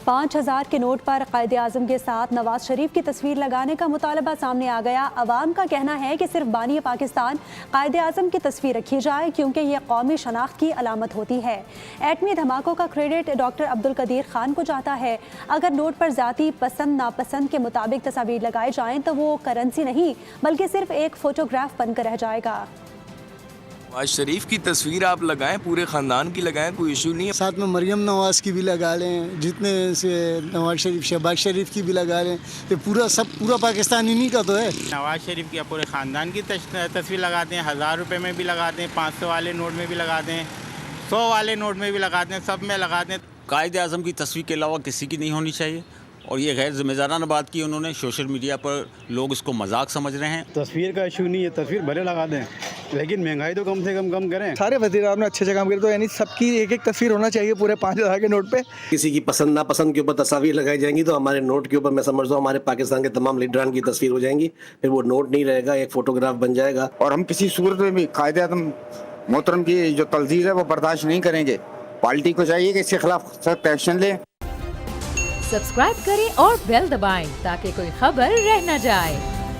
5,000 के नोट पर कायदे आज़म के साथ नवाज शरीफ की तस्वीर लगाने का मुतालबा सामने आ गया। अवाम का कहना है कि सिर्फ बानी पाकिस्तान कायदे आज़म की तस्वीर रखी जाए क्योंकि ये कौमी शनाख्त की अलामत होती है। एटमी धमाकों का क्रेडिट डॉक्टर अब्दुल कदीर खान को जाता है। अगर नोट पर ज़ाती पसंद नापसंद के मुताबिक तस्वीर लगाई जाएँ तो वो करेंसी नहीं बल्कि सिर्फ एक फ़ोटोग्राफ बनकर रह जाएगा। नवाज शरीफ की तस्वीर आप लगाएं, पूरे ख़ानदान की लगाएं, कोई इशू नहीं है। साथ में मरियम नवाज़ की भी लगा लें, जितने से नवाज शरीफ शहबाज शरीफ की भी लगा लें, तो पूरा पाकिस्तान इन्हीं का तो है। नवाज शरीफ की पूरे ख़ानदान की तस्वीर लगाते हैं, 1000 रुपये में भी लगाते हैं, 500 वाले नोट में भी लगाते हैं, 100 वाले नोट में भी लगाते हैं, सब में लगाते हैं। कायदे आज़म की तस्वीर के अलावा किसी की नहीं होनी चाहिए और ये गैर जिम्मेदाराना बात की उन्होंने। सोशल मीडिया पर लोग इसको मजाक समझ रहे हैं। तस्वीर का इशू नहीं है, तस्वीर भले लगा दें लेकिन महंगाई तो कम से कम करें। सारे वज़ीर-ए-आज़म ने अच्छे से काम करे तो यानी सबकी एक एक तस्वीर होना चाहिए पूरे 5,000 के नोट पे। किसी की पसंद नापसंद के ऊपर तस्वीर लगाई जाएंगी तो हमारे नोट के ऊपर मैं समझता हूँ हमारे पाकिस्तान के तमाम लीडरान की तस्वीर हो जाएंगी, फिर वो नोट नहीं रहेगा, एक फोटोग्राफ बन जाएगा। और हम किसी सूरत में भी कायदे आज़म मोहतरम की जो तल्जीज़ है वो बर्दाश्त नहीं करेंगे। पार्टी को चाहिए कि इसके खिलाफ सख्त एक्शन ले। सब्सक्राइब करें और बेल दबाएं ताकि कोई खबर रह न जाए।